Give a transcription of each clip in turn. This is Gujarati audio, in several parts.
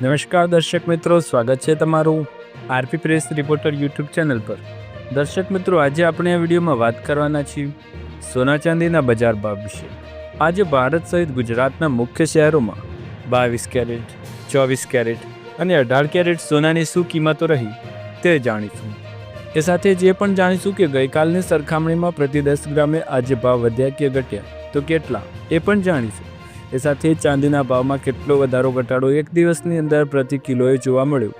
નમસ્કાર દર્શક મિત્રો, સ્વાગત છે તમારું RP press reporter YouTube channel પર। દર્શક મિત્રો, આજે આપણે આ વિડીયોમાં વાત કરવાના છીએ સોના ચાંદીના બજાર ભાવ વિશે। આજે ભારત સહિત ગુજરાતના મુખ્ય શહેરોમાં 22 કેરેટ, 24 કેરેટ અને 18 કેરેટ સોનાની શું કિંમતો રહી તે જાણીશું। એ સાથે જે પણ જાણીશું કે ગઈકાલની સરખામણીમાં પ્રતિ 10 ગ્રામે આજે ભાવ વધ્યા કે ઘટ્યા તો કેટલા એ પણ જાણીશું। એ સાથે ચાંદીના ભાવમાં કેટલો વધારો ઘટાડો એક દિવસની અંદર પ્રતિ કિલોએ જોવા મળ્યો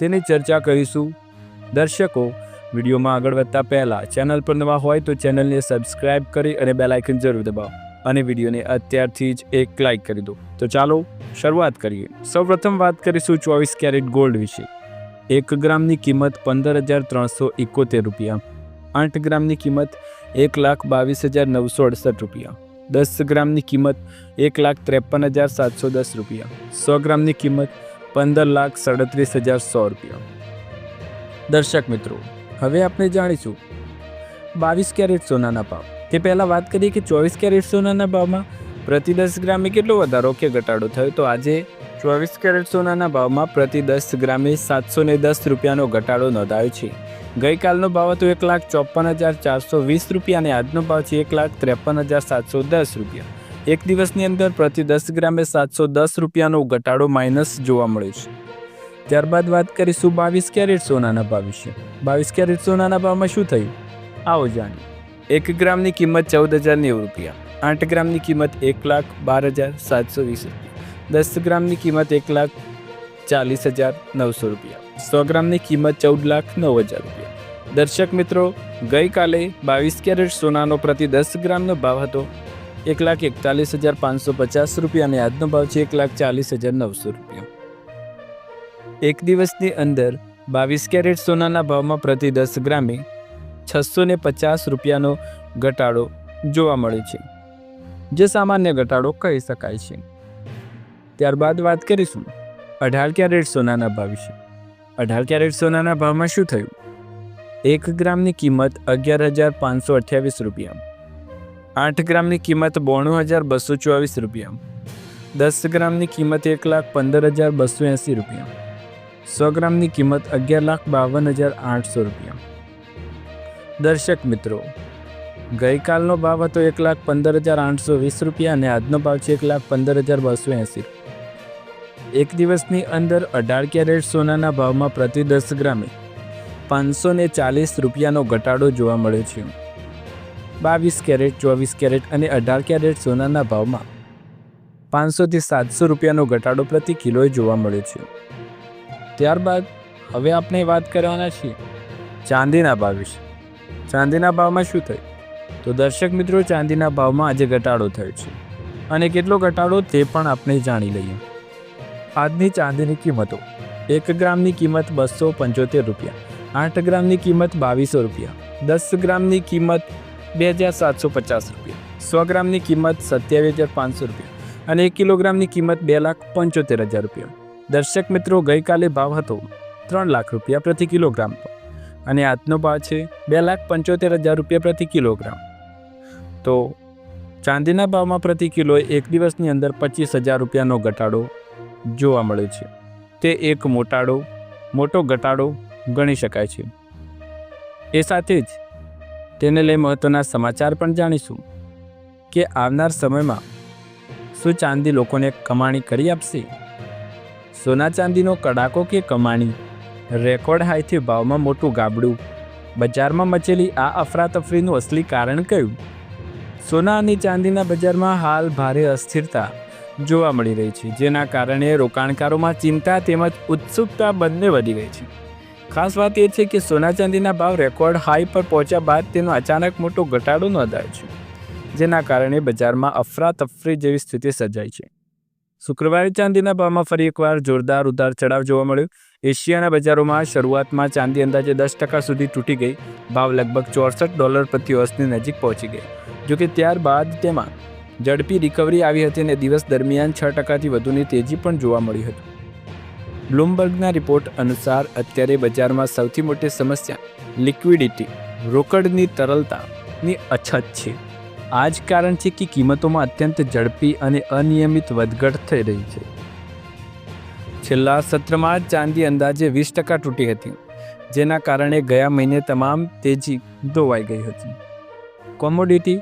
તેની ચર્ચા કરીશું। દર્શકો, વિડીયોમાં આગળ વધતા પહેલાં ચેનલ પર નવા હોય તો ચેનલને સબસ્ક્રાઇબ કરી અને બેલ આઇકન જરૂર દબાવો અને વિડીયોને અત્યારથી જ એક લાઇક કરી દો। તો ચાલો શરૂઆત કરીએ। સૌપ્રથમ વાત કરીશું 24 કેરેટ ગોલ્ડ વિશે। 1 ગ્રામની કિંમત 15,371 રૂપિયા, 8 ગ્રામની કિંમત 1,22,968 રૂપિયા, 10 ગ્રામની કિંમત 1,53,710 રૂપિયા, 100 ગ્રામની કિંમત 15,37,100 રૂપિયા। દર્શક મિત્રો, હવે આપણે જાણીશું 22 કેરેટ સોનાના ભાવ। તે પહેલાં વાત કરીએ કે 24 કેરેટ સોનાના ભાવમાં પ્રતિ 10 ગ્રામે કેટલો વધારો કે ઘટાડો થયો તો આજે 24 કેરેટ સોનાના ભાવમાં પ્રતિ 10 ગ્રામે 710 રૂપિયાનો ઘટાડો નોંધાયો છે। ગઈકાલનો ભાવ હતો 1,54,420 રૂપિયા અને આજનો ભાવ છે 1,53,710 રૂપિયા। એક દિવસની અંદર પ્રતિ 10 ગ્રામે 710 રૂપિયાનો ઘટાડો માઇનસ જોવા મળ્યો છે। ત્યારબાદ વાત કરીશું 22 કેરેટ સોનાના ભાવ વિશે। 22 કેરેટ સોનાના ભાવમાં શું થયું આવો જાણીએ। 1 ગ્રામની કિંમત 14,090 રૂપિયા, 8 ગ્રામની કિંમત 1,12,720 રૂપિયા, 10 ગ્રામની કિંમત 1,40,900 રૂપિયા, 100 ગ્રામની કિંમત 14,09,000 રૂપિયા। દર્શક મિત્રો, ગઈકાલે 22 કેરેટ સોનાનો પ્રતિ 10 ગ્રામનો ભાવ હતો 1,41,550 રૂપિયા અને આજનો ભાવ છે 1,40,900 રૂપિયા। એક દિવસની અંદર 22 કેરેટ સોનાના ભાવમાં પ્રતિ 10 ગ્રામે 650 રૂપિયાનો ઘટાડો જોવા મળે છે, જે સામાન્ય ઘટાડો કહી શકાય છે। ત્યારબાદ વાત કરીશું 18 કેરેટ સોનાના ભાવ વિશે। 18 કેરેટ સોનાના ભાવમાં શું થયું? 1 ગ્રામની કિંમત 11,528 રૂપિયા, 8 ગ્રામની કિંમત 92,224 રૂપિયા, 10 ગ્રામની કિંમત 1,15,280 રૂપિયા, 100 ગ્રામની કિંમત 11,52,800 રૂપિયા। દર્શક મિત્રો, ગઈકાલનો ભાવ હતો 1,15,820 રૂપિયા અને આજનો ભાવ છે 1,15,280 રૂપિયા। એક દિવસની અંદર 18 કેરેટ સોનાના ભાવમાં પ્રતિ 10 ગ્રામે 540 રૂપિયાનો ઘટાડો જોવા મળ્યો છે। 22 કેરેટ, 24 કેરેટ અને 18 કેરેટ સોનાના ભાવમાં 500થી 700 રૂપિયાનો ઘટાડો પ્રતિ કિલોએ જોવા મળ્યો છે। ત્યારબાદ હવે આપણે વાત કરવાના છીએ ચાંદીના ભાવ વિશે। ચાંદીના ભાવમાં શું થયું તો દર્શક મિત્રો, ચાંદીના ભાવમાં આજે ઘટાડો થયો છે અને કેટલો ઘટાડો તે પણ આપણે જાણી લઈએ। આજની ચાંદીની કિંમતો: 1 ગ્રામની કિંમત 275 રૂપિયા, 8 ગ્રામની કિંમત 2,200 રૂપિયા, 10 ગ્રામની કિંમત 2,750 રૂપિયા, 100 ગ્રામની કિંમત 27,500 રૂપિયા અને 1 કિલોગ્રામની કિંમત 2,75,000 રૂપિયા। દર્શક મિત્રો, ગઈકાલે ભાવ હતો 3 લાખ રૂપિયા પ્રતિ કિલોગ્રામ અને આજનો ભાવ છે 2,75,000 રૂપિયા પ્રતિ કિલોગ્રામ। તો ચાંદીના ભાવમાં પ્રતિ કિલોએ એક દિવસની અંદર 25,000 રૂપિયાનો ઘટાડો જોવા મળે છે। તે એક મોટો ઘટાડો ગણી શકાય છે। એ સાથે જ તેને લઈ મહત્વના સમાચાર પણ જાણીશું કે આવનાર સમયમાં શું ચાંદી લોકોને કમાણી કરી આપશે? સોના ચાંદીનો કડાકો કે કમાણી? રેકોર્ડ હાઈથી ભાવમાં મોટું ગાબડું? બજારમાં મચેલી આ અફરાતફરીનું અસલી કારણ કયું? સોના અને ચાંદીના બજારમાં હાલ ભારે અસ્થિરતા જોવા મળી રહી છે, જેના કારણે રોકાણકારોમાં ચિંતા તેમજ ઉત્સુકતા બંને વધી ગઈ છે। ખાસ વાત એ છે કે સોના ચાંદીના ભાવ રેકોર્ડ હાઈ પર પહોંચ્યા બાદ તેનો અચાનક મોટો ઘટાડો નોંધાયો છે, જેના કારણે બજારમાં અફરાતફરી જેવી સ્થિતિ સર્જાઈ છે। શુક્રવારે ચાંદીના ભાવમાં ફરી એકવાર જોરદાર ઉતાર ચઢાવ જોવા મળ્યો। એશિયાના બજારોમાં શરૂઆતમાં ચાંદી અંદાજે 10% સુધી તૂટી ગઈ, ભાવ લગભગ $64 પ્રતિ ઓન્સની નજીક પહોંચી ગઈ। જોકે ત્યારબાદ તેમાં ઝડપી રિકવરી આવી હતી અને દિવસ દરમિયાન 6%થી વધુની તેજી પણ જોવા મળી હતી। બ્લૂમબર્ગના રિપોર્ટ અનુસાર અત્યારે બજારમાં સૌથી મોટી સમસ્યા લિક્વિડિટી, રોકડની તરલતાની અછત છે। આ જ કારણ છે કે કિંમતોમાં અત્યંત ઝડપી અને અનિયમિત વધઘટ થઈ રહી છે। છેલ્લા સત્રમાં જ ચાંદી અંદાજે 20% તૂટી હતી, જેના કારણે ગયા મહિને તમામ તેજી ધોવાઈ ગઈ હતી. કોમોડિટી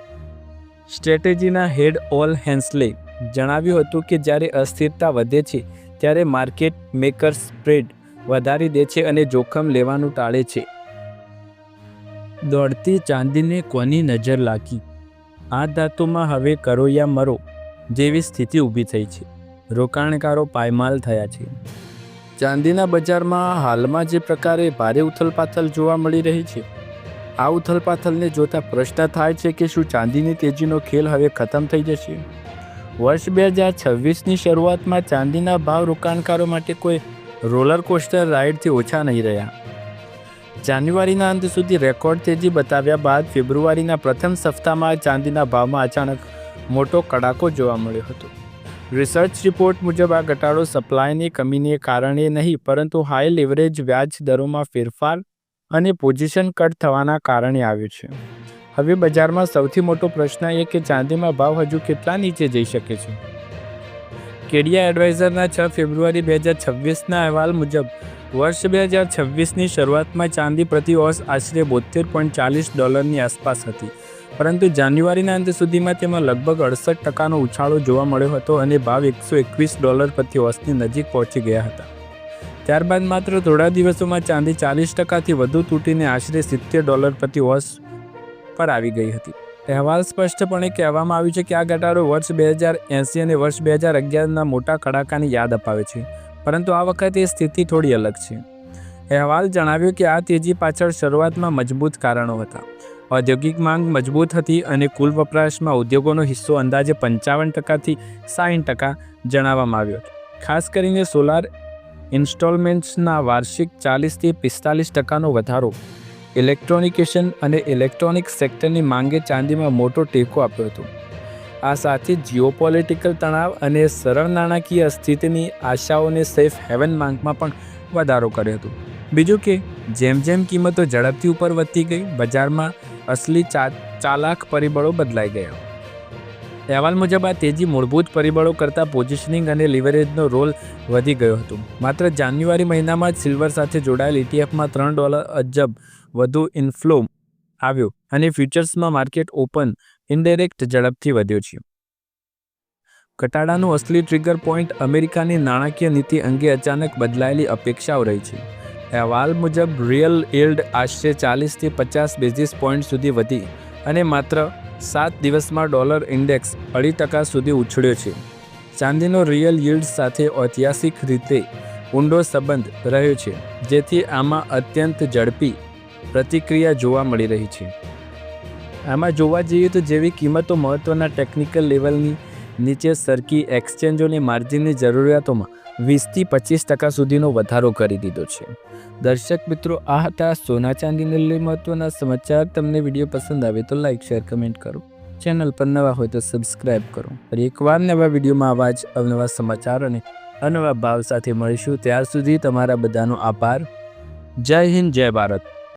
સ્ટ્રેટેજીના હેડ ઓલ હેન્સલે જણાવ્યું હતું કે જ્યારે અસ્થિરતા વધે છે ત્યારે માર્કેટ મેકર્સ સ્પ્રેડ વધારી દે છે અને જોખમ લેવાનું ટાળે છે. દોડતી ચાંદીને કોની નજર લાગી? આ ધાતુમાં હવે કરોયા મરો જેવી સ્થિતિ ઊભી થઈ છે. રોકાણકારો પાયમાલ થયા છે. ચાંદીના બજારમાં હાલમાં જે પ્રકારે ભારે ઉથલપાથલ જોવા મળી રહી છે, આ ઉથલપાથલને જોતા પ્રશ્ન થાય છે કે શું ચાંદીની તેજીનો ખેલ હવે ખતમ થઈ જશે? વર્ષ 2026ની શરૂઆતમાં ચાંદીના ભાવ રોકાણકારો માટે કોઈ રોલર કોસ્ટર રાઇડથી ઓછા નહીં રહ્યા. જાન્યુઆરીના અંત સુધી રેકોર્ડ તેજી બતાવ્યા બાદ ફેબ્રુઆરીના પ્રથમ સપ્તાહમાં ચાંદીના ભાવમાં અચાનક મોટો કડાકો જોવા મળ્યો હતો. રિસર્ચ રિપોર્ટ મુજબ આ ઘટાડો સપ્લાયની કમીને કારણે નહીં, પરંતુ હાઈ લેવરેજ વ્યાજ દરોમાં ફેરફાર અને પોઝિશન કટ થવાના કારણે આવ્યું છે. હવે બજારમાં સૌથી મોટો પ્રશ્ન એ કે ચાંદીમાં ભાવ હજુ કેટલા નીચે જઈ શકે છે. કેડિયા એડવાઇઝરના 6 ફેબ્રુઆરી 2026ના અહેવાલ મુજબ વર્ષ 2026ની શરૂઆતમાં ચાંદી પ્રતિ ઓસ આશરે $72.40 આસપાસ હતી, પરંતુ જાન્યુઆરીના અંત સુધીમાં તેમાં લગભગ 68%નો ઉછાળો જોવા મળ્યો હતો અને ભાવ $121 પ્રતિ ઓસની નજીક પહોંચી ગયા હતા. ત્યારબાદ માત્ર થોડા દિવસોમાં ચાંદી 40%થી વધુ તૂટીને આશરે $70 પ્રતિ ઓસ પર આવી ગઈ હતી. અહેવાલ સ્પષ્ટપણે કહેવામાં આવ્યું છે કે આ ઘટાડો વર્ષ 2080 અને વર્ષ 2011ના મોટા કડાકાની યાદ અપાવે છે, પરંતુ આ વખતે સ્થિતિ થોડી અલગ છે. અહેવાલ જણાવ્યો કે આ તેજી પાછળ શરૂઆતમાં મજબૂત કારણો હતા. ઔદ્યોગિક માંગ મજબૂત હતી અને કુલ વપરાશમાં ઉદ્યોગોનો હિસ્સો અંદાજે 55%થી 60% જણાવવામાં આવ્યો હતો. ખાસ કરીને સોલાર ઇન્સ્ટોલમેન્ટ્સના વાર્ષિક 40થી 45%નો વધારો, ઇલેક્ટ્રોનિકેશન અને ઇલેક્ટ્રોનિક સેક્ટરની માંગે ચાંદીમાં મોટો ટેકો આપ્યો હતો. આ સાથે જીઓપોલિટિકલ તણાવ અને સરળ નાણાકીય સ્થિતિની આશાઓને સેફ હેવન માંગમાં પણ વધારો કર્યો હતો. બીજું કે જેમ જેમ કિંમતો ઝડપથી ઉપર વધતી ગઈ, બજારમાં અસલી ચાલાક પરિબળો બદલાઈ ગયા. અહેવાલ મુજબ આ તેજી મૂળભૂત પરિબળો કરતાં પોઝિશનિંગ અને લિવરેજનો રોલ વધી ગયો હતો. માત્ર જાન્યુઆરી મહિનામાં જ સિલ્વર સાથે જોડાયેલ ઇટીએફમાં $3 અજબ વધુ ઇન્ફ્લો આવ્યો અને ફ્યુચર્સમાં માર્કેટ ઓપન ઇનડાયરેક્ટ ઝડપથી વધ્યો છે. ઘટાડાનું અસલી ટ્રિગર પોઈન્ટ અમેરિકાની નાણાકીય નીતિ અંગે અચાનક બદલાયેલી અપેક્ષાઓ રહી છે. અહેવાલ મુજબ રિયલ યીલ્ડ આશરે 40થી 50 બેઝિસ પોઈન્ટ સુધી વધી અને માત્ર 7 દિવસમાં ડોલર ઇન્ડેક્સ 2% સુધી ઉછળ્યો છે. ચાંદીનો રિયલ યીલ્ડ સાથે ઐતિહાસિક રીતે ઊંડો સંબંધ રહ્યો છે, જેથી આમાં અત્યંત ઝડપી પ્રતિક્રિયા જોવા મળી રહી છે. આમાં જોવા જઈએ તો જેવી કિંમતો મહત્ત્વના ટેકનિકલ લેવલની નીચે સરકી એક્સચેન્જોની માર્જિનની જરૂરિયાતોમાં 20થી 25% સુધીનો વધારો કરી દીધો છે. દર્શક મિત્રો, આ હતા સોના ચાંદીને લઈ મહત્ત્વના સમાચાર. તમને વિડીયો પસંદ આવે તો લાઇક, શેર, કમેન્ટ કરો. ચેનલ પર નવા હોય તો સબસ્ક્રાઈબ કરો. ફરી એકવાર નવા વિડીયોમાં આવા જ અવનવા સમાચાર અને અનવા ભાવ સાથે મળીશું. ત્યાર સુધી તમારા બધાનો આભાર. જય હિન્દ, જય ભારત.